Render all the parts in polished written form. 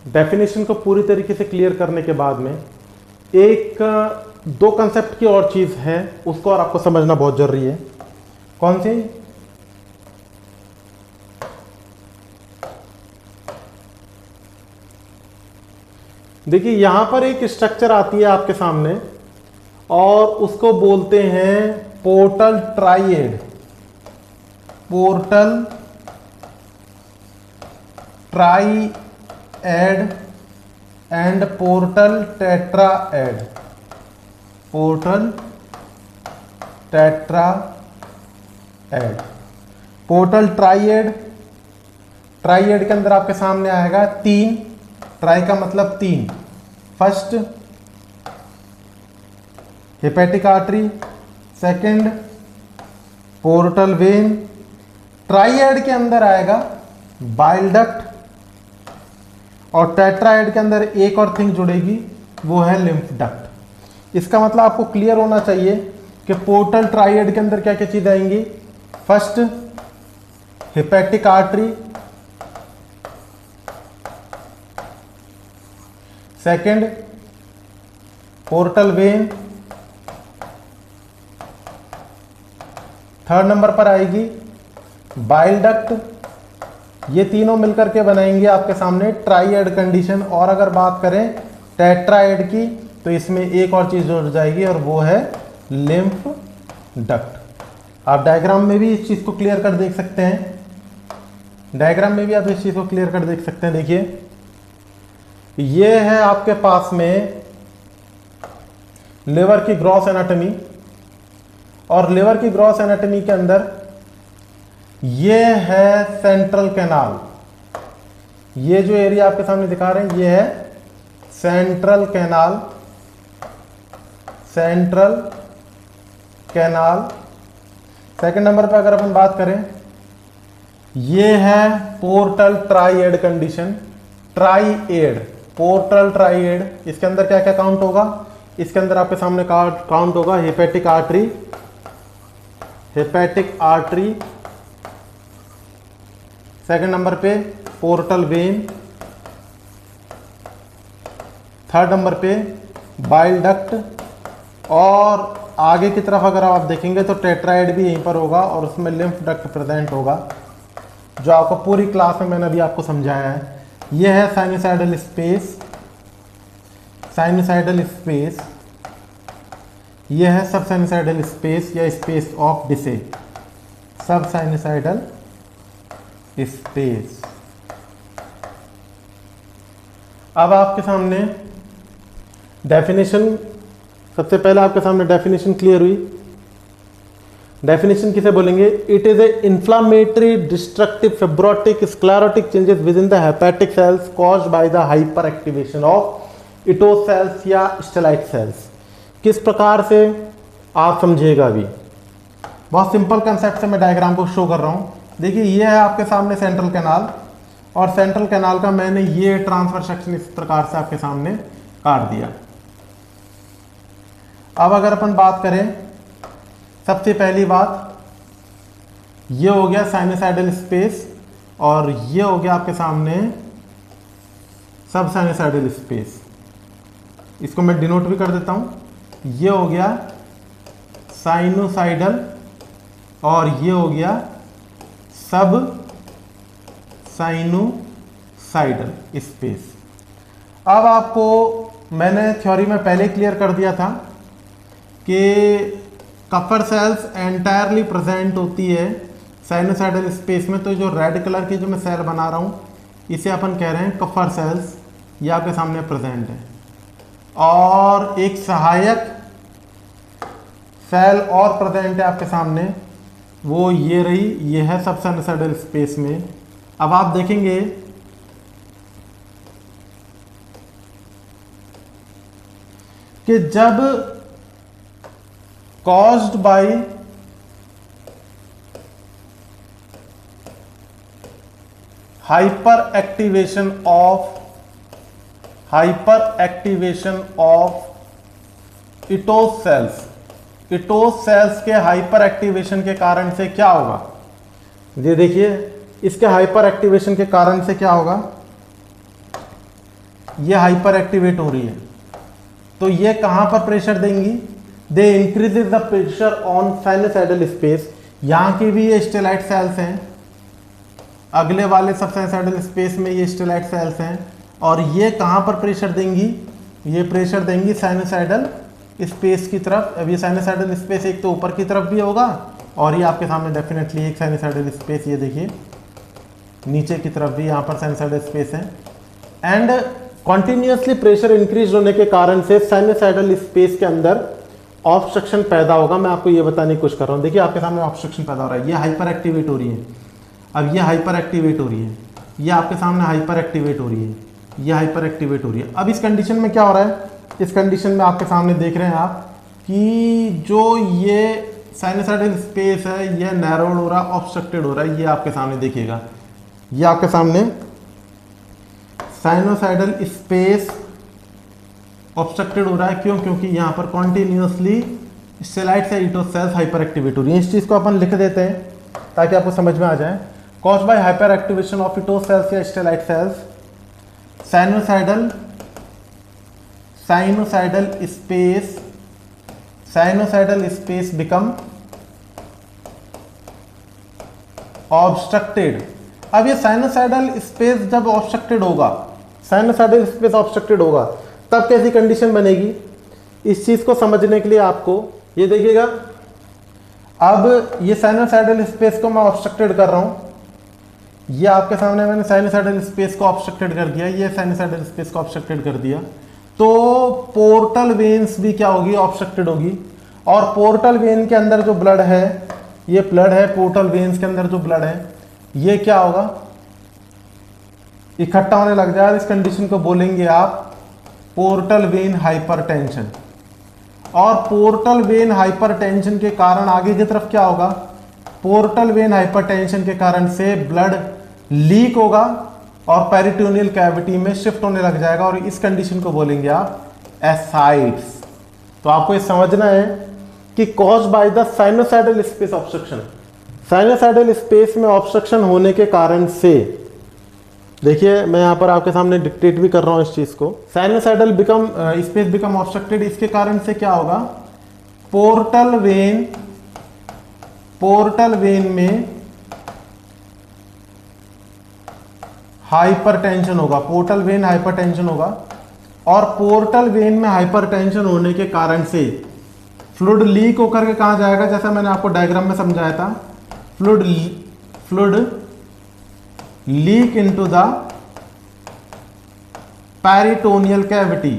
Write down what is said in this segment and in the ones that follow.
Definition को पूरी तरीके से क्लियर करने के बाद में एक दो कंसेप्ट की और चीज़ है, उसको और आपको समझना बहुत जरूरी है। कौन सी? देखिए यहां पर एक स्ट्रक्चर आती है आपके सामने और उसको बोलते हैं portal triad. Portal triad and portal tetrad. Portal tetrad. Portal triad, triad के अंदर आपके सामने आएगा 3, ट्राई का मतलब 3। First hepatic artery, second portal vein, triad के अंदर आएगा बाइल डक्ट, और टेट्राएड के अंदर एक और थिंग जुड़ेगी, वो है लिम्फ डक्ट। इसका मतलब आपको क्लियर होना चाहिए कि पोर्टल ट्राइएड के अंदर क्या क्या चीजें आएंगी। First hepatic artery, second portal vein, third number पर आएगी बाइल डक्ट। ये तीनों मिलकर के बनाएंगे आपके सामने ट्राइएड कंडीशन। और अगर बात करें टेट्राएड की तो इसमें एक और चीज जुड़ जाएगी और वो है लिम्फ डक्ट। आप डायग्राम में भी इस चीज को क्लियर कर देख सकते हैं। डायग्राम में भी आप इस चीज को क्लियर कर देख सकते हैं। देखिए ये है आपके पास में लिवर की ग्रॉस एनाटॉमी, और लिवर की ग्रॉस एनाटॉमी के अंदर ये है सेंट्रल कैनाल। ये जो एरिया आपके सामने दिखा रहे हैं ये है central canal. Central canal. Second number पर अगर अपन बात करें, ये है portal triad condition. Triad, portal triad, इसके अंदर क्या क्या काउंट होगा? इसके अंदर आपके सामने काउंट होगा hepatic artery, hepatic artery, second number पे पोर्टल वेन, थर्ड नंबर पे बाइल डक्ट, और आगे की तरफ अगर आप देखेंगे तो टेट्राएड भी यहीं पर होगा और उसमें लिम्फ डक्ट प्रेजेंट होगा, जो आपको पूरी क्लास में मैंने अभी आपको समझाया है। यह है साइनोसाइडल स्पेस, साइनोसाइडल स्पेस। यह है सब साइनोसाइडल स्पेस या स्पेस ऑफ डिसे, सब साइनोसाइडल स्पेस। अब आपके सामने डेफिनेशन, सबसे पहले आपके सामने डेफिनेशन क्लियर हुई। डेफिनेशन किसे बोलेंगे? It is a inflammatory destructive fibrotic sclerotic changes with in the hepatic cells caused by the hyper activation of Ito cells या स्टेलाइट सेल्स। किस प्रकार से आप समझिएगा अभी, बहुत सिंपल कंसेप्ट से मैं डायग्राम को शो कर रहा हूं। देखिए ये है आपके सामने सेंट्रल कैनाल, और सेंट्रल कैनाल का मैंने ये ट्रांसफर सेक्शन इस प्रकार से आपके सामने काट दिया। अब अगर अपन बात करें, सबसे पहली बात ये हो गया साइनोसाइडल स्पेस, और ये हो गया आपके सामने सब साइनोसाइडल स्पेस। इसको मैं डिनोट भी कर देता हूं। ये हो गया साइनोसाइडल और ये हो गया सब साइनोसाइडल स्पेस। अब आपको मैंने थ्योरी में पहले क्लियर कर दिया था कि कफर सेल्स एंटायरली प्रेजेंट होती है साइनोसाइडल स्पेस में। तो जो रेड कलर की जो मैं सेल बना रहा हूँ इसे अपन कह रहे हैं कफर सेल्स, ये आपके सामने प्रेजेंट है। और एक सहायक सेल और प्रेजेंट है आपके सामने, वो ये रही, ये है सब साइनोसाइडल स्पेस में। अब आप देखेंगे कि जब caused by hyper activation of Ito's cells, Ito's cells के हाइपर एक्टिवेशन के कारण से क्या होगा? ये देखिए, इसके हाइपर एक्टिवेशन के कारण से क्या होगा? ये हाइपर एक्टिवेट हो रही है, तो ये कहां पर प्रेशर देंगी, they increases the pressure on sinusoidal space. यहां की भी ये स्टेलाइट सेल्स हैं, अगले वाले सब साइनोसाइडल स्पेस में ये स्टेलाइट सेल्स हैं, और ये कहां पर प्रेशर देंगी, ये प्रेशर देंगी साइनोसाइडल स्पेस की तरफ। अब ये साइनोसाइडल स्पेस एक तो ऊपर की तरफ भी होगा, और ये आपके सामने डेफिनेटली एक साइनोसाइडल स्पेस, ये देखिए नीचे की तरफ भी यहाँ पर साइनोसाइडल स्पेस है। एंड कॉन्टिन्यूसली प्रेशर इंक्रीज होने के कारण से साइनोसाइडल स्पेस के अंदर ऑब्स्ट्रक्शन पैदा होगा। मैं आपको ये बताने की कोशिश कर रहा हूँ। देखिए आपके सामने ऑब्स्ट्रक्शन पैदा हो रहा है, ये हाइपर एक्टिवेट हो रही है, अब ये हाइपर एक्टिवेट हो रही है, ये आपके सामने हाइपर एक्टिवेट हो रही है, ये हाइपर एक्टिवेट हो रही है। अब इस कंडीशन में क्या हो रहा है, इस कंडीशन में आपके सामने देख रहे हैं आप कि जो ये साइनोसाइडल स्पेस है ये नैरोड हो रहा है, ऑब्स्ट्रक्टेड हो रहा है। ये आपके सामने देखिएगा, ये आपके सामने साइनोसाइडल स्पेस ऑब्स्ट्रक्टेड हो रहा है। क्यों? क्योंकि यहाँ पर कॉन्टिन्यूसली स्टेलाइट्स या ईटो सेल्स हाइपर एक्टिवेट हो रही है। इस चीज़ को अपन लिख देते हैं ताकि आपको समझ में आ जाए। Caused by hyper activation of Ito cells या stellate cells, sinusoidal space become obstructed. अब ये साइनोसाइडल स्पेस जब ऑब्स्ट्रक्टेड होगा, साइनोसाइडल स्पेस ऑब्स्ट्रक्टेड होगा, तब कैसी कंडीशन बनेगी, इस चीज को समझने के लिए आपको ये देखिएगा। अब ये साइनोसाइडल स्पेस को मैं ऑब्स्ट्रक्टेड कर रहा हूं, ये आपके सामने मैंने साइनोसाइडल स्पेस को ऑब्स्ट्रक्टेड कर दिया, ये साइनोसाइडल स्पेस को ऑब्स्ट्रक्टेड कर दिया, तो पोर्टल वेन्स भी क्या होगी, ऑब्स्ट्रक्टेड होगी। और पोर्टल वेन के अंदर जो ब्लड है, ये ब्लड है, पोर्टल वेन्स के अंदर जो ब्लड है ये क्या होगा, इकट्ठा होने लग जाएगा। इस कंडीशन को बोलेंगे आप पोर्टल वेन हाइपरटेंशन। और पोर्टल वेन हाइपरटेंशन के कारण आगे की तरफ क्या होगा, पोर्टल वेन हाइपरटेंशन के कारण से ब्लड लीक होगा और पेरिटोनियल कैविटी में शिफ्ट होने लग जाएगा, और इस कंडीशन को बोलेंगे आप एसाइड्स। तो आपको ये समझना है कि caused by the sinusoidal space obstruction, sinusoidal space में ऑब्स्ट्रक्शन होने के कारण से, देखिए मैं यहाँ पर आपके सामने डिक्टेट भी कर रहा हूँ इस चीज को, sinusoidal become space become obstructed, इसके कारण से क्या होगा, पोर्टल वेन में हाइपरटेंशन होगा, पोर्टल वेन हाइपरटेंशन होगा। और पोर्टल वेन में हाइपरटेंशन होने के कारण से फ्लूइड लीक होकर के कहाँ जाएगा, जैसा मैंने आपको डायग्राम में समझाया था, fluid leak into the peritoneal cavity,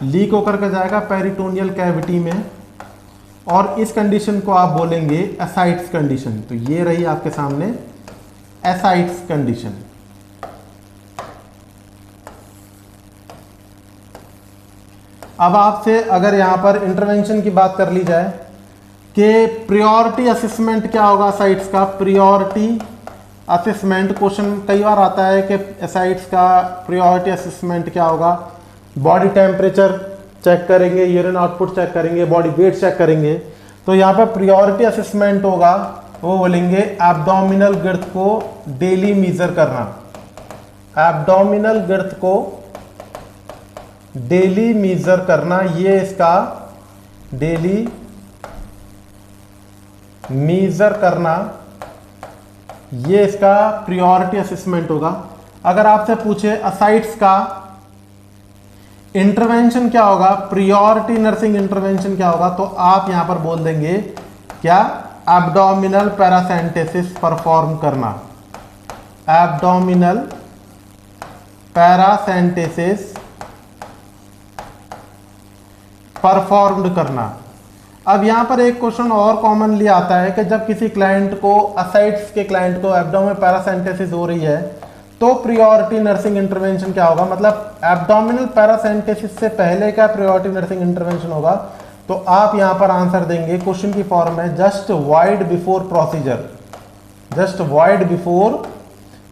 leak होकर के जाएगा पेरिटोनियल कैविटी में, और इस कंडीशन को आप बोलेंगे एसाइड्स कंडीशन। तो ये रही आपके सामने एसाइड्स कंडीशन। अब आपसे अगर यहां पर इंटरवेंशन की बात कर ली जाए कि प्रायोरिटी असेसमेंट क्या होगा साइट्स का, प्रायोरिटी असेसमेंट क्वेश्चन कई बार आता है कि साइट्स का प्रायोरिटी असेसमेंट क्या होगा, बॉडी टेम्परेचर चेक करेंगे, यूरिन आउटपुट चेक करेंगे, बॉडी वेट चेक करेंगे। तो यहाँ पर प्रायोरिटी असेसमेंट होगा, वो बोलेंगे एब्डोमिनल गर्थ को डेली मेजर करना, एब्डोमिनल गर्थ को डेली मेजर करना, ये इसका डेली मेजर करना, ये इसका प्रायोरिटी असेसमेंट होगा। अगर आपसे पूछे असाइड्स का इंटरवेंशन क्या होगा, प्रायोरिटी नर्सिंग इंटरवेंशन क्या होगा, तो आप यहां पर बोल देंगे क्या, एब्डोमिनल पैरासेंटेसिस परफॉर्म करना, एब्डोमिनल पैरासेंटेसिस परफॉर्म्ड करना। अब यहां पर एक क्वेश्चन और कॉमनली आता है कि जब किसी क्लाइंट को, असाइड्स के क्लाइंट को एब्डोमिनल पैरासेंटेसिस हो रही है तो प्रायोरिटी नर्सिंग इंटरवेंशन क्या होगा, मतलब एब्डोमिनल पैरासेंटेसिस से पहले क्या प्रायोरिटी नर्सिंग इंटरवेंशन होगा। तो आप यहां पर आंसर देंगे, क्वेश्चन की फॉर्म है just void before procedure, just void before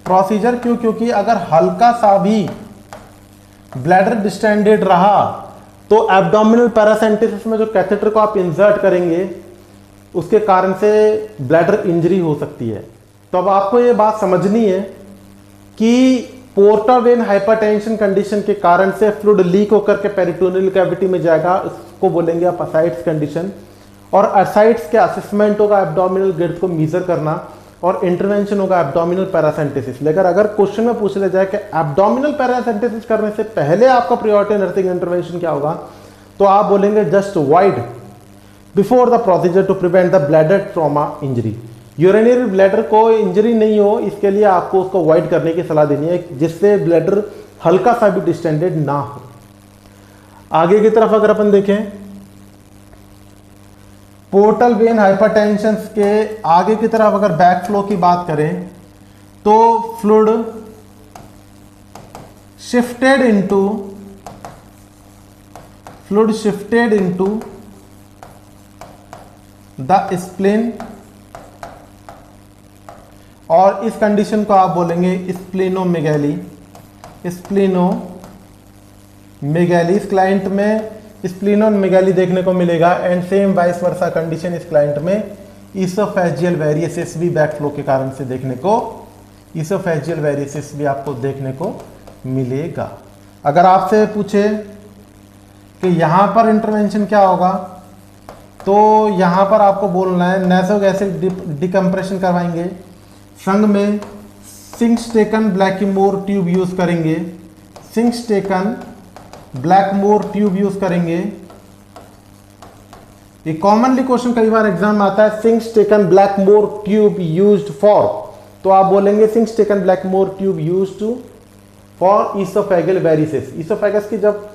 procedure. क्यों? क्योंकि अगर हल्का सा भी ब्लैडर डिस्टेंडेड रहा तो एब्डोमिनल पैरासेंटेसिस में जो कैथेटर को आप इंसर्ट करेंगे उसके कारण से ब्लैडर इंजरी हो सकती है। तो अब आपको ये बात समझनी है कि पोर्टल वेन हाइपरटेंशन कंडीशन के कारण से फ्लूइड लीक होकर के पेरिटोनियल कैविटी में जाएगा, इसको बोलेंगे आप असाइड्स कंडीशन। और असाइड्स के असेसमेंट होगा एब्डोमिनल गिर्द को मीजर करना, और इंटरवेंशन होगा एब्डोमिनल पैरासेंटेसिस। लेकिन अगर क्वेश्चन में पूछ लिया जाए कि एब्डोमिनल पैरासेंटेसिस करने से पहले आपका प्रायोरिटी नर्सिंग इंटरवेंशन क्या होगा, तो आप बोलेंगे just void before the procedure to prevent the bladder trauma injury. Urinary bladder को इंजरी नहीं हो, इसके लिए आपको उसको अवॉइड करने की सलाह देनी है, जिससे ब्लैडर हल्का सा भी डिस्टेंडेड ना हो। आगे की तरफ अगर अपन देखें, पोर्टल वेन हाइपरटेंशन के आगे की तरफ अगर बैक फ्लो की बात करें, तो fluid shifted into the spleen, और इस कंडीशन को आप बोलेंगे स्प्लीनोमेगैली। इस क्लाइंट में स्प्लीनोमेगैली देखने को मिलेगा, and same vice versa condition इस क्लाइंट में इसोफेजियल वेरिएसिस भी बैक फ्लो के कारण से देखने को, इसोफेजियल वेरिएसिस भी आपको देखने को मिलेगा। अगर आपसे पूछे कि यहां पर इंटरवेंशन क्या होगा, तो यहां पर आपको बोलना है नेसोगैस्ट्रिक डिकम्प्रेशन करवाएंगे, संग में सिंक्सटेकन ब्लैकमोर ट्यूब यूज करेंगे, सिंक्सटेकन ब्लैकमोर ट्यूब यूज करेंगे। ये कॉमनली क्वेश्चन कई बार एग्जाम में आता है, Sengstaken Blakemore tube used for, तो आप बोलेंगे Sengstaken Blakemore tube used for oesophageal varices. Oesophagus की जब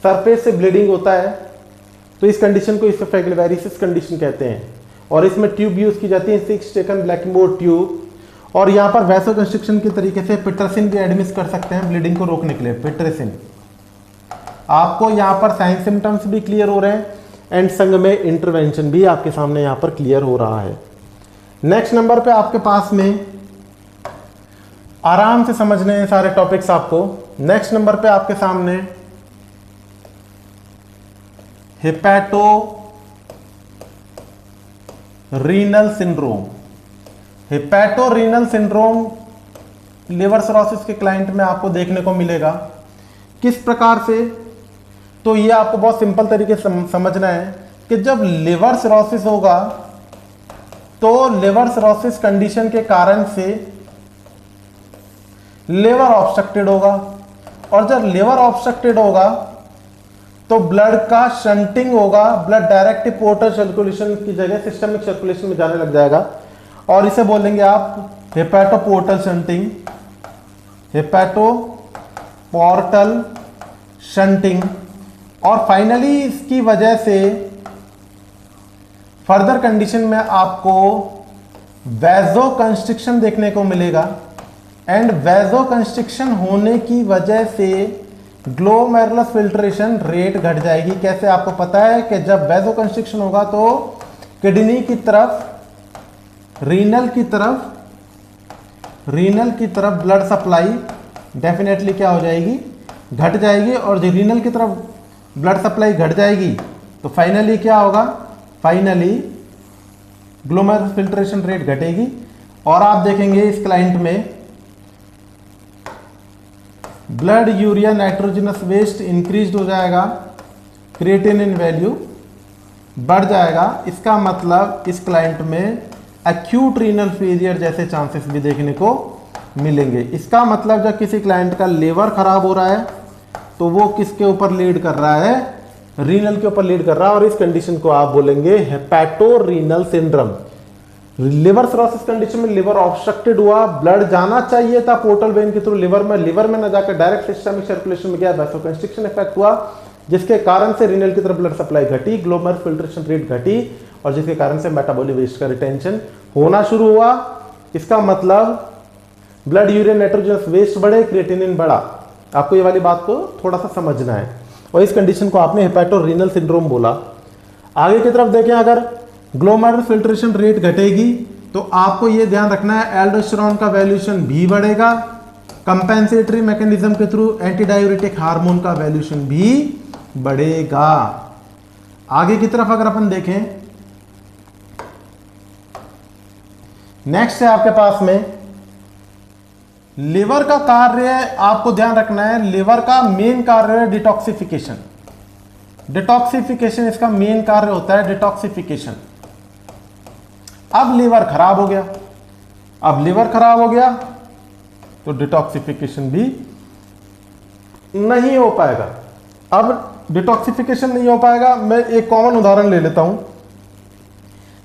सरफेस से ब्लीडिंग होता है तो इस कंडीशन को इसोफेगल वेरिसेस कंडीशन कहते हैं, और इसमें ट्यूब यूज की जाती है सिंक्सटेकन ब्लैकमोर ट्यूब। और यहाँ पर वैसो कंस्ट्रिक्शन के तरीके से पिट्रेसिन भी एडमिस कर सकते हैं ब्लीडिंग को रोकने के लिए, पिट्रेसिन। आपको यहाँ पर साइन सिम्टम्स भी क्लियर हो रहे हैं, एंड संग में इंटरवेंशन भी आपके सामने यहाँ पर क्लियर हो रहा है। नेक्स्ट नंबर पे आपके पास में आराम से समझने हैं सारे टॉपिक्स आपको। नेक्स्ट नंबर पे आपके सामने hepato renal syndrome. Hepato renal syndrome liver cirrhosis के क्लाइंट में आपको देखने को मिलेगा। किस प्रकार से, तो ये आपको बहुत सिंपल तरीके से समझना है कि जब लिवर सिरोसिस होगा तो लिवर सिरोसिस कंडीशन के कारण से लिवर ऑब्स्ट्रक्टेड होगा, और जब लिवर ऑब्स्ट्रक्टेड होगा तो ब्लड का शंटिंग होगा, ब्लड डायरेक्ट पोर्टल सर्कुलेशन की जगह सिस्टमिक सर्कुलेशन में जाने लग जाएगा, और इसे बोलेंगे आप हेपेटोपोर्टल शंटिंग, हेपेटोपोर्टल शंटिंग। और फाइनली इसकी वजह से फर्दर कंडीशन में आपको वैजो कंस्ट्रिक्शन देखने को मिलेगा, एंड वैजो कंस्ट्रिक्शन होने की वजह से ग्लोमेरुलस फिल्ट्रेशन रेट घट जाएगी। कैसे, आपको पता है कि जब वैजो कंस्ट्रिक्शन होगा तो किडनी की तरफ, रीनल की तरफ ब्लड सप्लाई डेफिनेटली क्या हो जाएगी, घट जाएगी। और जब रीनल की तरफ ब्लड सप्लाई घट जाएगी तो फाइनली क्या होगा, फाइनली ग्लोमेरुलस फिल्ट्रेशन रेट घटेगी, और आप देखेंगे इस क्लाइंट में blood urea nitrogenous waste increase हो जाएगा, क्रिएटिनिन वैल्यू बढ़ जाएगा। इसका मतलब इस क्लाइंट में एक्यूट रीनल फेलियर जैसे चांसेस भी देखने को मिलेंगे। इसका मतलब जब किसी क्लाइंट का लिवर खराब हो रहा है तो वो किसके ऊपर लीड कर रहा है, रीनल के ऊपर लीड कर रहा है, और इस कंडीशन को आप बोलेंगे हेपेटोरीनल सिंड्रोम। लिवर सिरोसिस कंडीशन में लिवर ऑब्स्ट्रक्टेड हुआ, ब्लड जाना चाहिए था पोर्टल वेन के थ्रू लिवर में न जाकर डायरेक्ट सिस्टमिक सर्कुलेशन में गया, वैसोकंस्ट्रिक्शन इफेक्ट हुआ, जिसके कारण से रीनल की तरफ ब्लड सप्लाई घटी, ग्लोमेरुलर फिल्ट्रेशन रेट घटी, और जिसके कारण से मेटाबॉलिक वेस्ट का रिटेंशन होना शुरू हुआ। इसका मतलब ब्लड यूरिया नाइट्रोजनस वेस्ट बढ़े, क्रिएटिनिन बढ़ा। आपको ये वाली बात को थोड़ा सा समझना है, और इस कंडीशन को आपने हेपेटोरीनल सिंड्रोम बोला। आगे की तरफ देखें, अगर ग्लोमेरुलर फिल्ट्रेशन रेट घटेगी तो आपको ये ध्यान रखना है एल्डोस्टेरोन का वैल्यूएशन भी बढ़ेगा, कंपेंसेटरी मैकेनिज्म के थ्रू एंटीडायूरेटिक हार्मोन का वैल्यूएशन भी बढ़ेगा। आगे की तरफ अगर अपन देखें, नेक्स्ट है आपके पास में लिवर का कार्य आपको ध्यान रखना है, लिवर का मेन कार्य है डिटॉक्सिफिकेशन। डिटॉक्सिफिकेशन इसका मेन कार्य होता है, डिटॉक्सिफिकेशन। अब लिवर खराब हो गया, अब लिवर खराब हो गया तो डिटॉक्सिफिकेशन भी नहीं हो पाएगा। अब डिटॉक्सिफिकेशन नहीं हो पाएगा। मैं एक कॉमन उदाहरण ले लेता हूं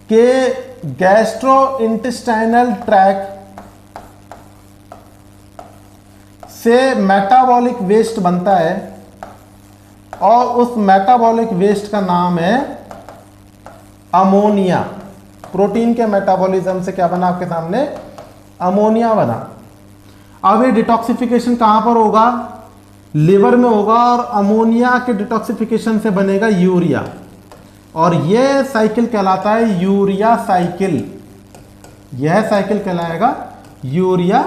कि गैस्ट्रो इंटेस्टाइनल ट्रैक्ट से मेटाबॉलिक वेस्ट बनता है और उस मेटाबॉलिक वेस्ट का नाम है अमोनिया। प्रोटीन के मेटाबॉलिज्म से क्या बना आपके सामने, अमोनिया बना। अब ये डिटॉक्सिफिकेशन कहां पर होगा, लिवर में होगा और अमोनिया के डिटॉक्सिफिकेशन से बनेगा यूरिया और यह साइकिल कहलाता है यूरिया साइकिल। यह साइकिल कहलाएगा यूरिया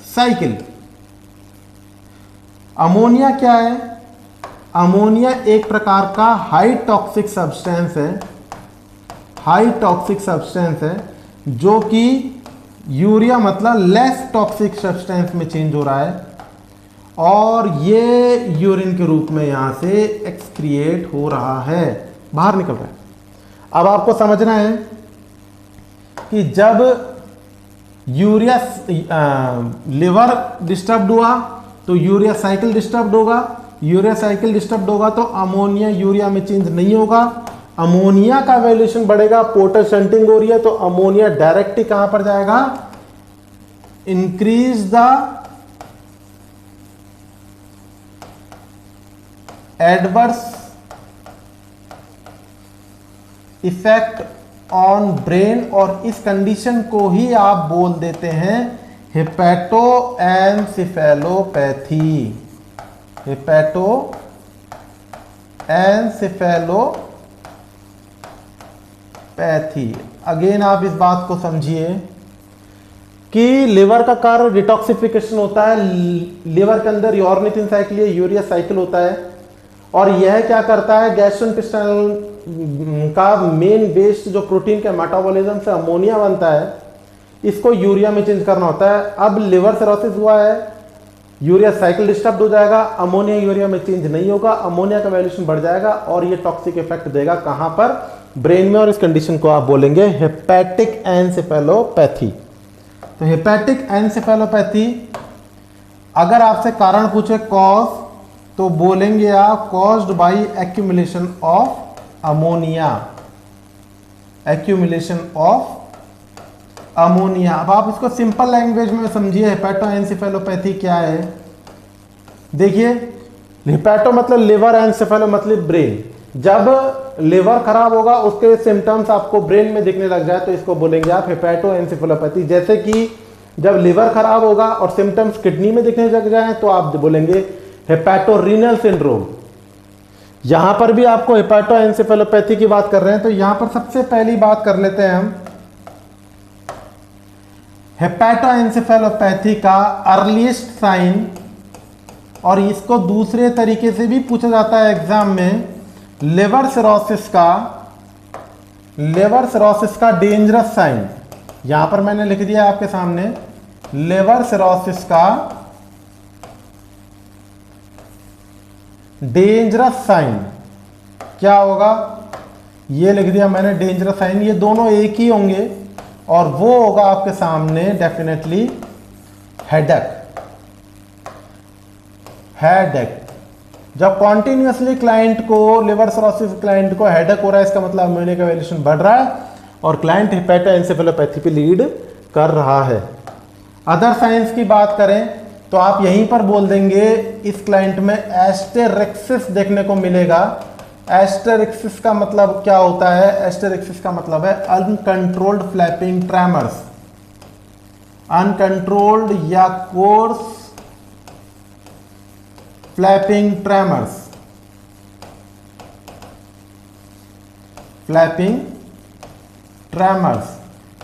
साइकिल। अमोनिया क्या है, अमोनिया एक प्रकार का हाई टॉक्सिक सब्सटेंस है, हाई टॉक्सिक सब्सटेंस है जो कि यूरिया मतलब लेस टॉक्सिक सब्सटेंस में चेंज हो रहा है और ये यूरिन के रूप में यहां से एक्सक्रिएट हो रहा है, बाहर निकल रहा है। अब आपको समझना है कि जब यूरिया लिवर डिस्टर्ब हुआ तो यूरिया साइकिल डिस्टर्ब होगा, यूरिया साइकिल डिस्टर्ब होगा तो अमोनिया यूरिया में चेंज नहीं होगा, अमोनिया का वैल्यूएशन बढ़ेगा, पोर्टल शंटिंग हो रही है तो अमोनिया डायरेक्टली कहां पर जाएगा, increase the adverse effect on brain और इस कंडीशन को ही आप बोल देते हैं हेपेटोएन्सेफेलोपैथी। हेपेटोएन्सेफेलोपैथी। अगेन आप इस बात को समझिए कि लिवर का कार्य डिटॉक्सिफिकेशन होता है, लिवर के अंदर यॉर्निथिन साइकिल यूरिया साइकिल होता है और यह क्या करता है, गैस्ट्रोइंटेस्टाइनल का मेन वेस्ट जो प्रोटीन के मेटाबॉलिज्म से अमोनिया बनता है इसको यूरिया में चेंज करना होता है। अब लिवर सिरोसिस हुआ है, यूरिया साइकिल डिस्टर्ब हो जाएगा, अमोनिया यूरिया में चेंज नहीं होगा, अमोनिया का वैल्यूएशन बढ़ जाएगा और ये टॉक्सिक इफेक्ट देगा कहां पर, ब्रेन में, और इस कंडीशन को आप बोलेंगे हेपेटिक एन्सेफेलोपैथी। तो हेपेटिक एन्सेफेलोपैथी, अगर आपसे कारण पूछे कॉज तो बोलेंगे आप caused by accumulation of ammonia, accumulation of ammonia. अब आप इसको सिंपल लैंग्वेज में समझिए, हेपेटोएन्सेफेलोपैथी क्या है। देखिए, हेपेटो मतलब लिवर, एन्सेफेलो मतलब ब्रेन। जब लिवर खराब होगा उसके सिम्टम्स आपको ब्रेन में दिखने लग जाए तो इसको बोलेंगे आप हेपेटोएन्सेफेलोपैथी। जैसे कि जब लिवर खराब होगा और सिम्टम्स किडनी में दिखने लग जाए तो आप बोलेंगे हेपेटोरीनल सिंड्रोम। यहां पर भी आपको हेपेटोएन्सेफेलोपैथी की बात कर रहे हैं तो यहां पर सबसे पहली बात कर लेते हैं हम हेपेटोएन्सेफेलोपैथी का अर्लीस्ट साइन, और इसको दूसरे तरीके से भी पूछा जाता है एग्जाम में, लिवर सिरोसिस का डेंजरस साइन। यहां पर मैंने लिख दिया आपके सामने, लिवर सिरोसिस का डेंजरस साइन क्या होगा, ये लिख दिया मैंने डेंजरस साइन। ये दोनों एक ही होंगे और वो होगा आपके सामने डेफिनेटली हेडेक। जब कॉन्टिन्यूसली क्लाइंट को, लिवर सिरोसिस क्लाइंट को हेडेक हो रहा है, इसका मतलब अमोनिया का वैल्यूएशन बढ़ रहा है और क्लाइंट हेपेटोएन्सेफेलोपैथी पे लीड कर रहा है। अदर साइंस की बात करें तो आप यहीं पर बोल देंगे इस क्लाइंट में एस्टेरिक्सिस देखने को मिलेगा। एस्टेरिक्सिस का मतलब क्या होता है, एस्टेरिक्सिस का मतलब है अनकंट्रोल्ड फ्लैपिंग ट्रेमर्स, अनकंट्रोल्ड या course flapping tremors, flapping tremors.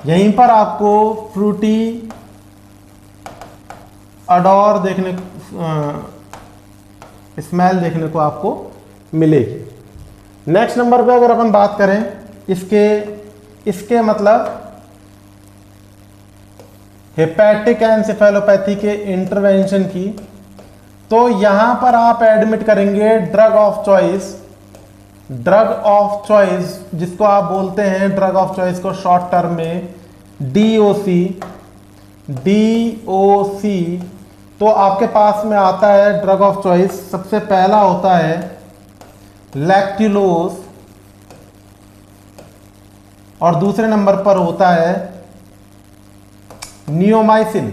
यहीं पर आपको फ्रूटी अडोर देखने, स्मेल देखने को आपको मिलेगी। नेक्स्ट नंबर पे अगर अपन बात करें इसके मतलब हेपेटिक एनसेफेलोपैथी के इंटरवेंशन की, तो यहां पर आप एडमिट करेंगे drug of choice. Drug of choice जिसको आप बोलते हैं, ड्रग ऑफ चॉइस को शॉर्ट टर्म में डीओसी। डीओसी तो आपके पास में आता है ड्रग ऑफ चॉइस, सबसे पहला होता है लैक्टुलोज और दूसरे नंबर पर होता है neomycin.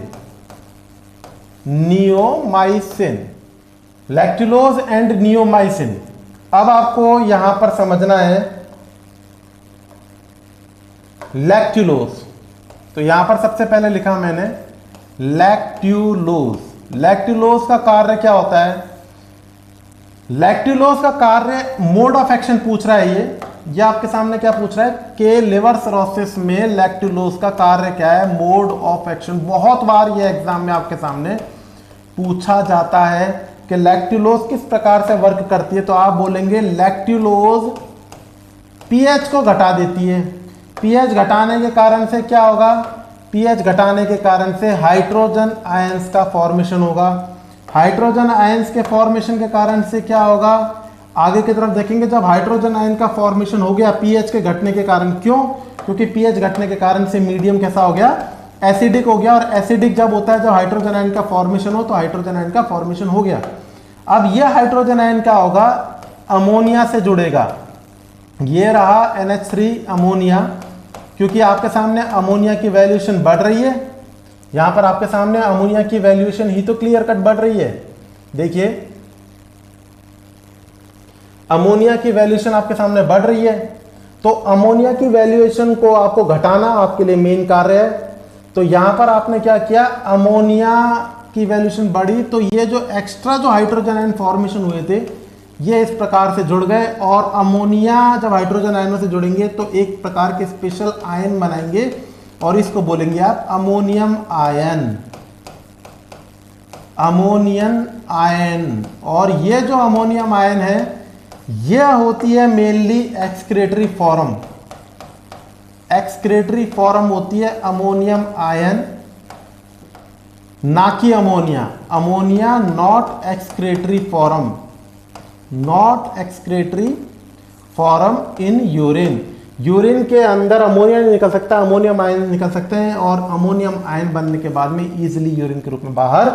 Neomycin, lactulose and neomycin. अब आपको यहां पर समझना है लैक्टुलोज, तो यहां पर सबसे पहले लिखा मैंने लैक्टुलोज। लैक्टुलोज का कार्य क्या होता है? लैक्टुलोज का कार्य, मोड ऑफ एक्शन पूछ रहा है ये आपके सामने क्या पूछ रहा है कि लिवर सिरोसिस में लैक्टुलोज का कार्य क्या है, मोड ऑफ एक्शन। बहुत बार ये एग्जाम में आपके सामने पूछा जाता है कि लैक्टुलोज किस प्रकार से वर्क करती है, तो आप बोलेंगे लैक्टुलोज पीएच को घटा देती है। पीएच घटाने के कारण से क्या होगा? पीएच घटाने के कारण से हाइड्रोजन आयंस का फॉर्मेशन होगा। हाइड्रोजन आयंस के फॉर्मेशन के कारण से क्या होगा? आगे की तरफ देखेंगे, जब हाइड्रोजन आयन का फॉर्मेशन हो गया पीएच के घटने के कारण, क्यों? क्योंकि पीएच घटने के कारण से मीडियम कैसा हो गया? एसिडिक हो गया। और एसिडिक जब होता है जब हाइड्रोजन आयन का फॉर्मेशन हो, तो हाइड्रोजन आयन का फॉर्मेशन हो गया। अब यह हाइड्रोजन आयन क्या होगा? अमोनिया से जुड़ेगा। ये रहा NH3 अमोनिया, क्योंकि आपके सामने अमोनिया की वैल्यूएशन बढ़ रही है। यहां पर आपके सामने अमोनिया की वैल्यूएशन ही तो क्लियर कट बढ़ रही है। देखिए अमोनिया की वैल्यूएशन आपके सामने बढ़ रही है, तो अमोनिया की वैल्यूएशन को आपको घटाना आपके लिए मेन कार्य है। तो यहां पर आपने क्या किया? अमोनिया की वैल्यूएशन बढ़ी, तो ये जो एक्स्ट्रा जो हाइड्रोजन आयन फॉर्मेशन हुए थे ये इस प्रकार से जुड़ गए। और अमोनिया जब हाइड्रोजन आयनों से जुड़ेंगे तो एक प्रकार के स्पेशल आयन बनाएंगे और इसको बोलेंगे आप अमोनियम आयन। Ammonium ion. और ये जो अमोनियम आयन है यह होती है mainly excretory form. Excretory form होती है अमोनियम आयन, ना कि ammonia. Ammonia not excretory form, not excretory form in urine. Urine के अंदर अमोनिया नहीं निकल सकता, अमोनियम आयन निकल सकते हैं और अमोनियम आयन बनने के बाद में इजीली यूरिन के रूप में बाहर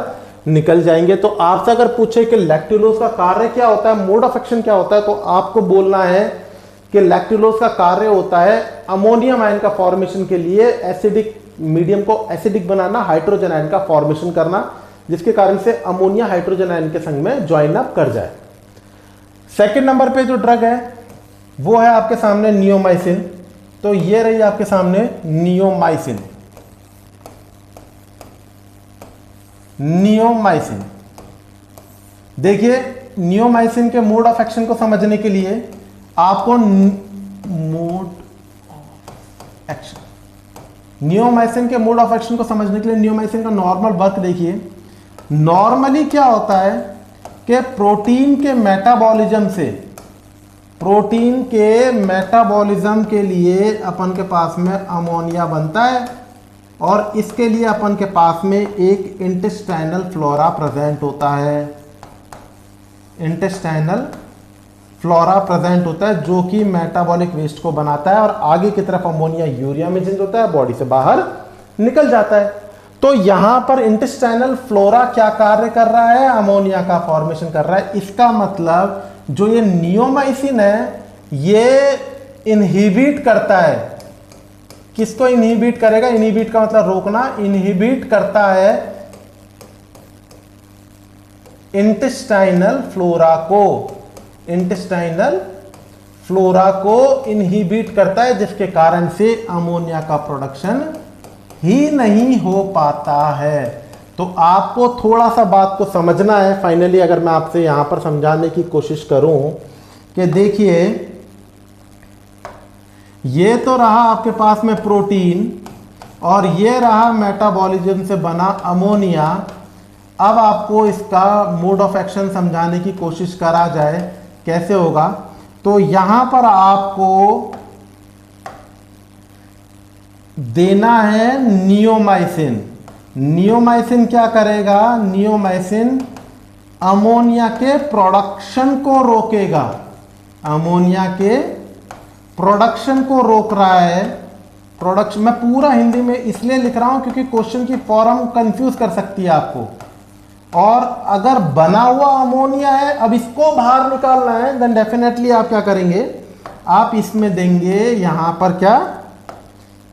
निकल जाएंगे। तो आपसे अगर पूछे कि लैक्टुलोज का कार्य क्या होता है, मोड ऑफ एक्शन क्या होता है, तो आपको बोलना है कि लैक्टुलोज का कार्य होता है अमोनियम आयन का फॉर्मेशन के लिए एसिडिक मीडियम को एसिडिक बनाना, हाइड्रोजन आयन का फॉर्मेशन करना, जिसके कारण से अमोनिया हाइड्रोजन आयन के संग में ज्वाइन अप कर जाए। सेकंड नंबर पे जो ड्रग है वो है आपके सामने नियोमाइसिन। तो ये रही आपके सामने नियोमाइसिन। नियोमाइसिन, देखिए नियोमाइसिन के मोड ऑफ एक्शन को समझने के लिए आपको मोड ऑफ एक्शन, नियोमाइसिन के मोड ऑफ एक्शन को समझने के लिए नियोमाइसिन का नॉर्मल वर्क देखिए। नॉर्मली क्या होता है कि प्रोटीन के मेटाबॉलिज्म से, प्रोटीन के मेटाबॉलिज्म के लिए अपन के पास में अमोनिया बनता है और इसके लिए अपन के पास में एक इंटेस्टाइनल फ्लोरा प्रेजेंट होता है। इंटेस्टाइनल फ्लोरा प्रेजेंट होता है जो कि मेटाबॉलिक वेस्ट को बनाता है और आगे की तरफ अमोनिया यूरिया में चेंज होता है, बॉडी से बाहर निकल जाता है। तो यहां पर इंटेस्टाइनल फ्लोरा क्या कार्य कर रहा है? अमोनिया का फॉर्मेशन कर रहा है। इसका मतलब जो ये नियोमाइसिन है ये इनहिबिट करता है। किसको इनहिबिट करेगा? इनहिबिट का मतलब रोकना, इनहिबिट करता है इंटेस्टाइनल फ्लोरा को। इंटेस्टाइनल फ्लोरा को इनहिबिट करता है, जिसके कारण से अमोनिया का प्रोडक्शन ही नहीं हो पाता है। तो आपको थोड़ा सा बात को समझना है। फाइनली अगर मैं आपसे यहां पर समझाने की कोशिश करूं कि देखिए ये तो रहा आपके पास में प्रोटीन और ये रहा मेटाबॉलिज्म से बना अमोनिया। अब आपको इसका मोड ऑफ एक्शन समझाने की कोशिश करा जाए, कैसे होगा? तो यहां पर आपको देना है नियोमाइसिन। नियोमाइसिन क्या करेगा? नियोमाइसिन अमोनिया के प्रोडक्शन को रोकेगा, अमोनिया के प्रोडक्शन को रोक रहा है। प्रोडक्शन, मैं पूरा हिंदी में इसलिए लिख रहा हूं क्योंकि क्वेश्चन की फॉर्म कंफ्यूज कर सकती है आपको। और अगर बना हुआ अमोनिया है, अब इसको बाहर निकालना है, देन डेफिनेटली आप क्या करेंगे? आप इसमें देंगे यहां पर क्या,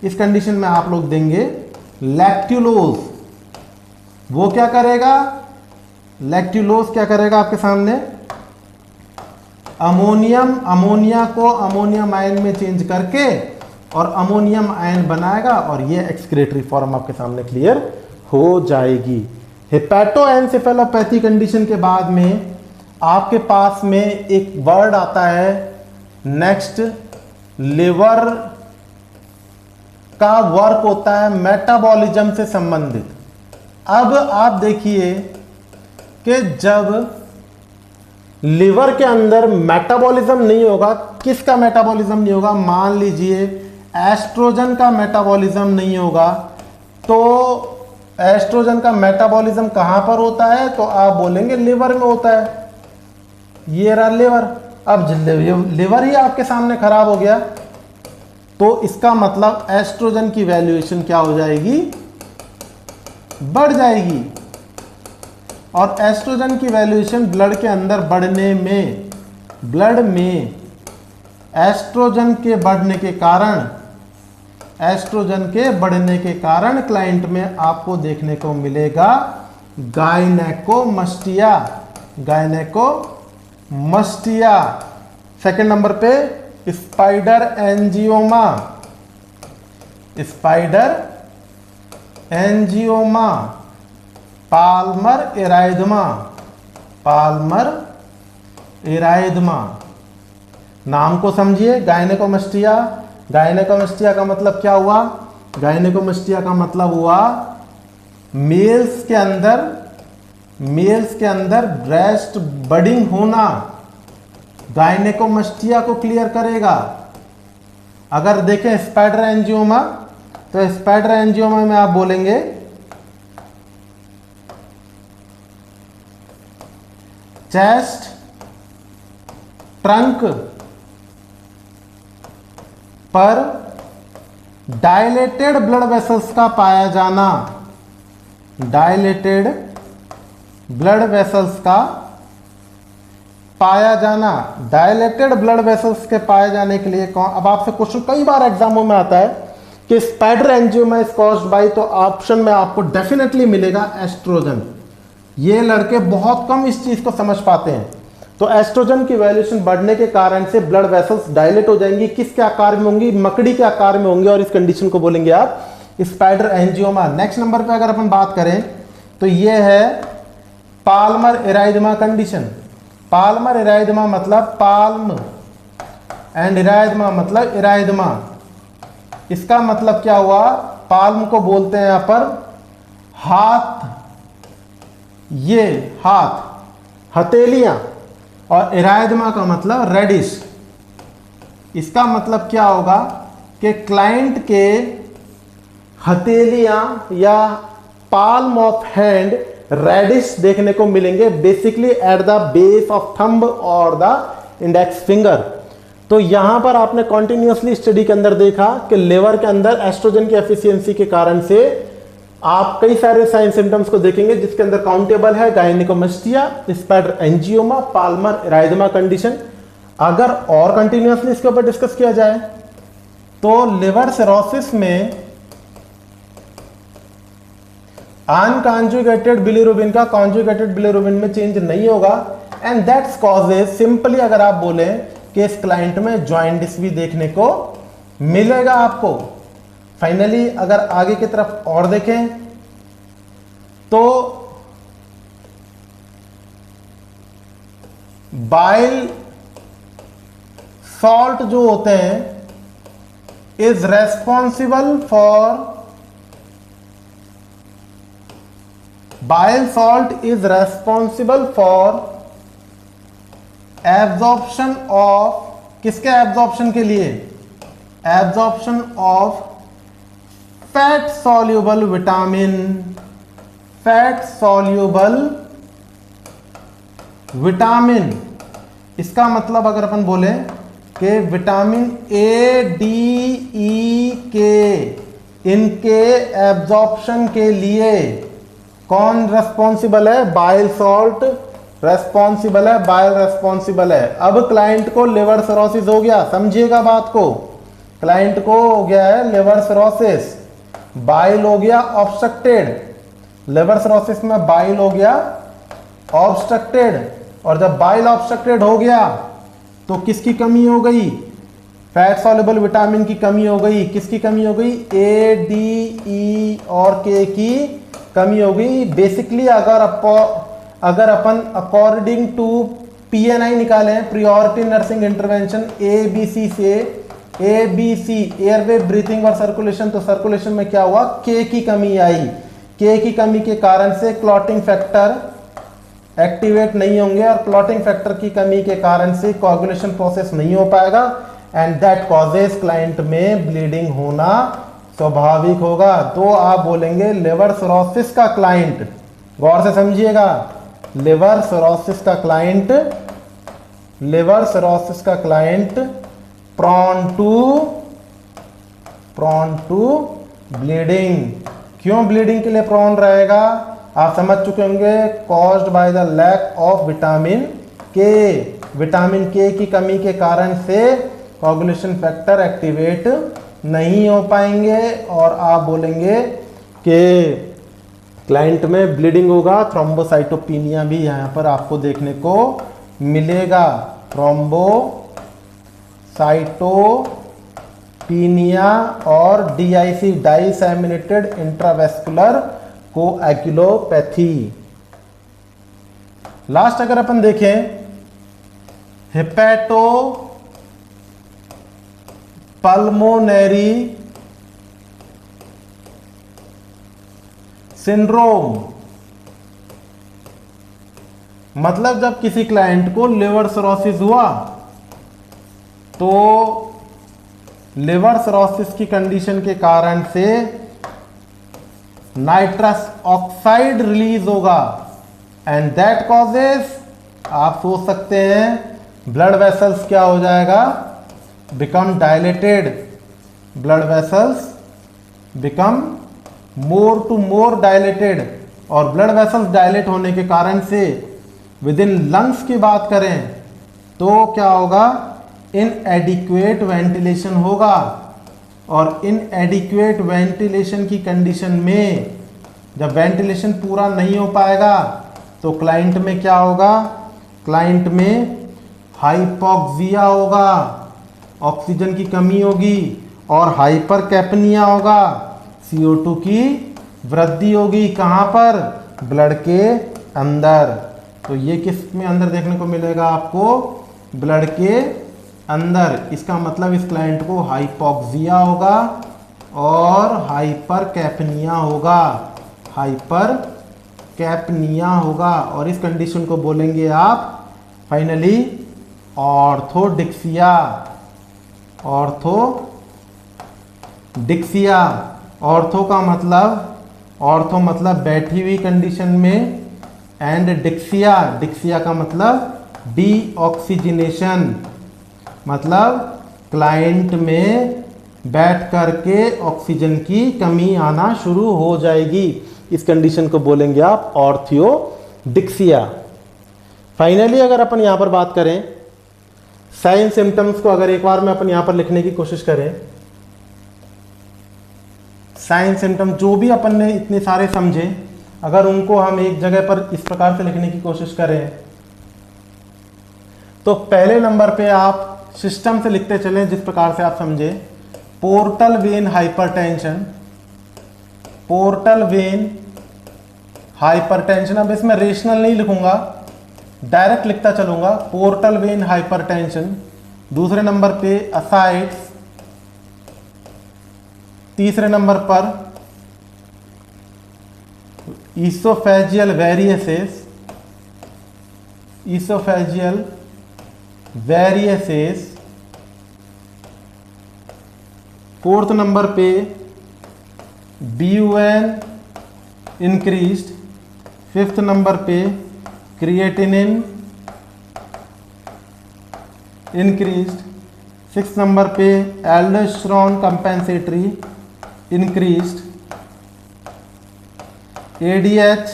इस कंडीशन में आप लोग देंगे लैक्ट्यूलोज। वो क्या करेगा? लैक्ट्यूलोज क्या करेगा आपके सामने? अमोनिया को अमोनियम आयन में चेंज करके और अमोनियम आयन बनाएगा और ये एक्सक्रीटरी फॉर्म आपके सामने क्लियर हो जाएगी। हेपेटोएन्सेफेलोपैथी कंडीशन के बाद में आपके पास में एक वर्ड आता है नेक्स्ट, लिवर का वर्क होता है मेटाबॉलिज्म से संबंधित। अब आप देखिए कि जब लिवर के अंदर मेटाबॉलिज्म नहीं होगा, किसका मेटाबॉलिज्म नहीं होगा? मान लीजिए एस्ट्रोजन का मेटाबॉलिज्म नहीं होगा, तो एस्ट्रोजन का मेटाबॉलिज्म कहां पर होता है? तो आप बोलेंगे लिवर में होता है। ये रहा लिवर। अब लिवर ही आपके सामने खराब हो गया, तो इसका मतलब एस्ट्रोजन की वैल्यूएशन क्या हो जाएगी? बढ़ जाएगी। और एस्ट्रोजन की वैल्यूएशन ब्लड के अंदर बढ़ने में, ब्लड में एस्ट्रोजन के बढ़ने के कारण, एस्ट्रोजन के बढ़ने के कारण क्लाइंट में आपको देखने को मिलेगा गायनेकोमस्टिया, गायनेकोमस्टिया। सेकंड नंबर पे स्पाइडर एंजियोमा, स्पाइडर एंजियोमा, पाल्मर एराइदमा, पाल्मर एराइदमा। नाम को समझिए, गायनेकोमस्टिया। गायनेकोमस्टिया का मतलब क्या हुआ? गायनेकोमस्टिया का मतलब हुआ मेल्स के अंदर ब्रेस्ट बडिंग होना, गायनेकोमस्टिया को क्लियर करेगा। अगर देखें स्पाइडर एंजियोमा, तो स्पाइडर एंजियोमा में आप बोलेंगे चेस्ट, ट्रंक पर डायलेटेड ब्लड वेसल्स का पाया जाना, डायलेटेड ब्लड वेसल्स का पाया जाना। डायलेटेड ब्लड वेसल्स के पाए जाने के लिए अब आपसे क्वेश्चन कई बार एग्जामों में आता है कि स्पाइडर एंजियोमा इज कॉज्ड बाय, तो ऑप्शन में आपको डेफिनेटली मिलेगा एस्ट्रोजन। ये लड़के बहुत कम इस चीज को समझ पाते हैं। तो एस्ट्रोजन की वैल्यूएशन बढ़ने के कारण से ब्लड वेसल्स डायलेट हो जाएंगी। किसके आकार में होंगी? मकड़ी के आकार में होंगे, और इस कंडीशन को बोलेंगे आप स्पाइडर एंजियोमा। नेक्स्ट नंबर पे अगर अपन बात करें तो ये है पाल्मर एराइदमा कंडीशन। पाल्मर एराइदमा मतलब पाल्म एंड एराइदमा मतलब एराइदमा। इसका मतलब क्या हुआ? पाल्म को बोलते हैं यहां पर हाथ, ये हाथ, हथेलियां, और एराइदमा का मतलब रेडिश। इसका मतलब क्या होगा कि क्लाइंट के हथेलियां या पाल्म ऑफ हैंड रेडिश देखने को मिलेंगे, basically at the base of thumb और द इंडेक्स फिंगर। तो यहां पर आपने कॉन्टिन्यूसली स्टडी के अंदर देखा कि लिवर के अंदर एस्ट्रोजन की एफिशिएंसी के कारण से आप कई सारे साइन सिम्टम्स को देखेंगे, जिसके अंदर काउंटेबल है गायनेकोमस्टिया, स्पाइडर एंजियोमा, पाल्मर एराइदमा कंडीशन। अगर और कंटिन्यूसली इसके ऊपर डिस्कस किया जाए तो लिवर सिरोसिस में अनकॉन्जुगेटेड बिलीरुबिन का कॉन्जुगेटेड बिलीरुबिन में चेंज नहीं होगा, एंड दैट्स कॉजेज, सिंपली अगर आप बोले कि इस क्लाइंट में जॉइंटिस भी देखने को मिलेगा आपको। फाइनली अगर आगे की तरफ और देखें तो बाइल सॉल्ट जो होते हैं is responsible for, bile salt is responsible for absorption of, किसके एब्जॉर्प्शन के लिए? Absorption of fat soluble vitamin, fat soluble vitamin, इसका मतलब अगर अपन बोले कि विटामिन ए, डी, ई के, इनके एब्जॉर्प्शन के लिए कौन रेस्पॉन्सिबल है? बाइल सॉल्ट रेस्पॉन्सिबल है, बाइल रेस्पॉन्सिबल है। अब क्लाइंट को लिवर सिरोसिस हो गया, समझिएगा बात को, क्लाइंट को हो गया है लिवर सिरोसिस, बाइल हो गया ऑब्स्ट्रक्टेड, लिवर सिरोसिस में बाइल हो गया ऑब्स्ट्रक्टेड, और जब बाइल ऑब्स्ट्रक्टेड हो गया तो किसकी कमी हो गई? फैट सॉल्युबल विटामिन की कमी हो गई। किसकी कमी हो गई? ए, डी, ई और के की कमी हो गई। बेसिकली अगर अपन अकॉर्डिंग टू PNI निकालें, प्रायोरिटी नर्सिंग इंटरवेंशन, ABC से, ABC एयरवे, ब्रीथिंग और सर्कुलेशन, तो सर्कुलेशन में क्या हुआ? के की कमी आई। के की कमी के कारण से क्लॉटिंग फैक्टर एक्टिवेट नहीं होंगे, और क्लॉटिंग फैक्टर की कमी के कारण से कोआगुलेशन प्रोसेस नहीं हो पाएगा, एंड दैट कॉजेस क्लाइंट में ब्लीडिंग होना स्वाभाविक होगा। तो आप बोलेंगे लिवर सिरोसिस का क्लाइंट, गौर से समझिएगा, लिवर सिरोसिस का क्लाइंट, लिवर सिरोसिस का क्लाइंट prone टू ब्लीडिंग। क्यों ब्लीडिंग के लिए प्रोन रहेगा? आप समझ चुके होंगे, caused by the lack of vitamin K, vitamin K की कमी के कारण से कोआगुलेशन फैक्टर एक्टिवेट नहीं हो पाएंगे, और आप बोलेंगे कि क्लाइंट में ब्लीडिंग होगा। थ्रोम्बोसाइटोपिनिया भी यहाँ पर आपको देखने को मिलेगा, थ्रोम्बोसाइटोपिनिया और DIC, डाइसेमिनेटेड इंट्रावेस्कुलर कोएगुलोपैथी। लास्ट अगर अपन देखें, हेपेटो पल्मोनरी सिंड्रोम, मतलब जब किसी क्लाइंट को लिवर सिरोसिस हुआ तो लिवर सिरोसिस की कंडीशन के कारण से नाइट्रस ऑक्साइड रिलीज होगा, एंड दैट कॉजेस, आप सोच सकते हैं, ब्लड वेसल्स क्या हो जाएगा? Become dilated, blood vessels become more to more dilated, और ब्लड वेसल्स डायलेट होने के कारण से विद इन लंग्स की बात करें तो क्या होगा? इनएडिक्वेट वेंटिलेशन होगा, और इनएडिक्वेट वेंटिलेशन की कंडीशन में जब वेंटिलेशन पूरा नहीं हो पाएगा तो क्लाइंट में क्या होगा? क्लाइंट में हाइपोक्सिया होगा, ऑक्सीजन की कमी होगी, और हाइपरकैपनिया होगा, CO2 की वृद्धि होगी। कहाँ पर? ब्लड के अंदर। तो ये किस में अंदर देखने को मिलेगा आपको? ब्लड के अंदर। इसका मतलब इस क्लाइंट को हाइपोक्सिया होगा और हाइपरकैपनिया होगा, हाइपरकैपनिया होगा, और इस कंडीशन को बोलेंगे आप फाइनली ऑर्थोडिक्सिया। ऑर्थोडिक्सिया, ऑर्थो का मतलब, ऑर्थो मतलब बैठी हुई कंडीशन में, एंड डिक्सिया, डिक्सिया का मतलब डीऑक्सीजनेशन, मतलब क्लाइंट में बैठ करके ऑक्सीजन की कमी आना शुरू हो जाएगी। इस कंडीशन को बोलेंगे आप ऑर्थियोडिक्सिया। फाइनली अगर अपन यहाँ पर बात करें साइन सिम्टम्स को, अगर एक बार में अपन यहाँ पर लिखने की कोशिश करें, साइन सिम्टम जो भी अपन ने इतने सारे समझे, अगर उनको हम एक जगह पर इस प्रकार से लिखने की कोशिश करें तो पहले नंबर पे आप सिस्टम से लिखते चलें जिस प्रकार से आप समझे। Portal vein hypertension, portal vein hypertension, अब इसमें रेशनल नहीं लिखूंगा, डायरेक्ट लिखता चलूंगा, पोर्टल वेन हाइपरटेंशन। दूसरे नंबर पे असाइड्स, तीसरे नंबर पर ईसोफेजियल वेरिएसेस, ईसोफेजियल वेरिएसेस। फोर्थ नंबर पे BUN इंक्रीज्ड, 5th नंबर पे क्रिएटिनिन इंक्रीज्ड। 6th नंबर पे aldosterone compensatory increased. ADH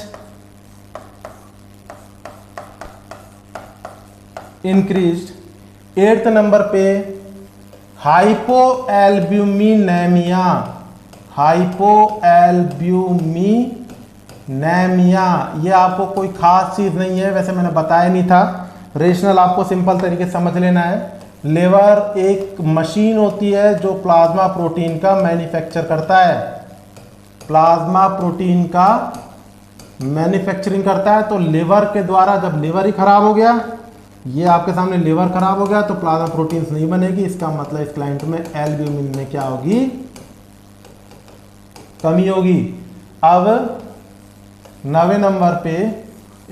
increased. 8th number पे हाइपोएल्ब्यूमिनेमिया, हाइपोएल्ब्यूमिनेमिया, ये आपको कोई खास चीज नहीं है, वैसे मैंने बताया नहीं था, रेशनल आपको सिंपल तरीके से समझ लेना है। लिवर एक मशीन होती है जो प्लाज्मा प्रोटीन का मैन्युफैक्चर करता है, प्लाज्मा प्रोटीन का मैन्युफैक्चरिंग करता है। तो लिवर के द्वारा जब लिवर ही खराब हो गया, ये आपके सामने लिवर खराब हो गया, तो प्लाज्मा प्रोटीन्स नहीं बनेगी। इसका मतलब इस क्लाइंट में एल्ब्यूमिन में क्या होगी, कमी होगी। अब 9वें नंबर पे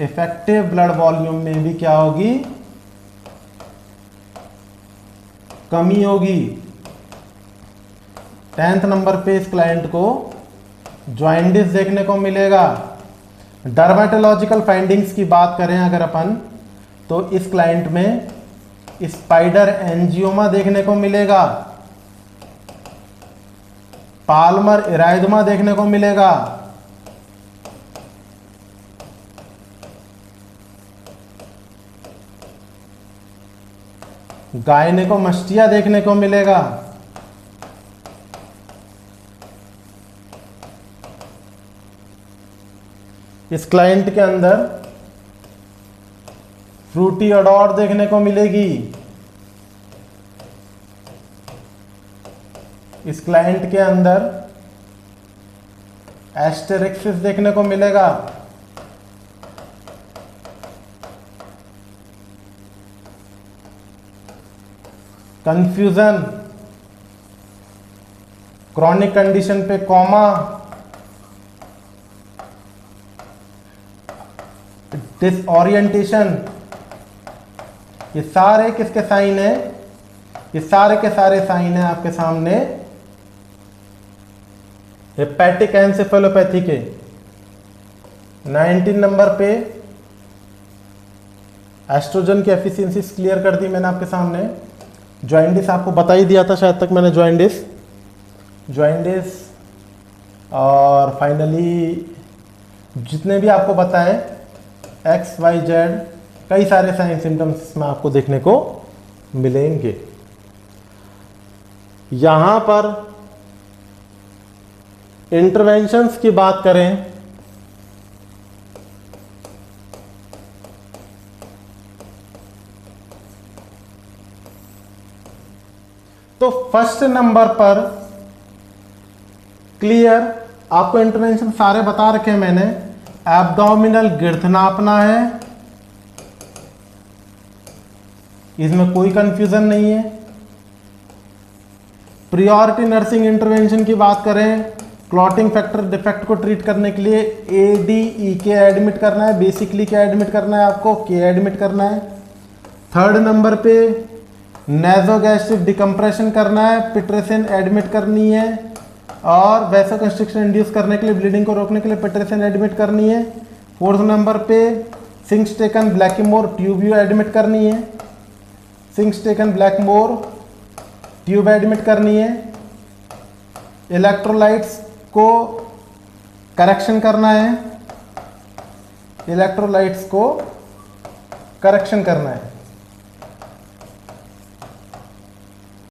इफेक्टिव ब्लड वॉल्यूम में भी क्या होगी, कमी होगी। 10th नंबर पे इस क्लाइंट को जॉइंडिस देखने को मिलेगा। डर्मेटोलॉजिकल फाइंडिंग्स की बात करें अगर अपन, तो इस क्लाइंट में स्पाइडर एंजियोमा देखने को मिलेगा, पाल्मर इराइदमा देखने को मिलेगा, गायनेकोमस्टिया देखने को मिलेगा। इस क्लाइंट के अंदर फ्रूटी अडॉर देखने को मिलेगी। इस क्लाइंट के अंदर एस्टेरिक्सिस देखने को मिलेगा। कंफ्यूजन, क्रॉनिक कंडीशन पे कॉमा, डिसओरिएंटेशन, ये सारे किसके साइन है, ये सारे के सारे साइन है आपके सामने हेपेटिक एन्सेफेलोपैथी के। 19 नंबर पे एस्ट्रोजन की एफिशिएंसी क्लियर कर दी मैंने आपके सामने। जॉइंडिस आपको बता ही दिया था शायद तक मैंने, जॉइंडिस और फाइनली जितने भी आपको बताएं XYZ, कई सारे साइन सिम्टम्स में आपको देखने को मिलेंगे। यहां पर इंटरवेंशंस की बात करें तो फर्स्ट नंबर पर क्लियर आपको इंटरवेंशन सारे बता रखे हैं मैंने। एब्डोमिनल गिर्द नापना है, इसमें कोई कंफ्यूजन नहीं है। प्रियोरिटी नर्सिंग इंटरवेंशन की बात करें, क्लॉटिंग फैक्टर डिफेक्ट को ट्रीट करने के लिए ADE एडमिट करना है, बेसिकली क्या एडमिट करना है आपको, के एडमिट करना है। 3rd नंबर पे नेजोगैस्ट्रिक डिकम्प्रेशन करना है, पिट्रेसिन एडमिट करनी है, और वैसोकंस्ट्रिक्शन इंड्यूस करने के लिए, ब्लीडिंग को रोकने के लिए पिट्रेसिन एडमिट करनी है। 4th नंबर पे सिंक्सटेकन ब्लैकीमोर ट्यूब एडमिट करनी है, सिंक्सटेकन ब्लैकमोर ट्यूब एडमिट करनी है। इलेक्ट्रोलाइट्स को करेक्शन करना है, इलेक्ट्रोलाइट्स को करेक्शन करना है।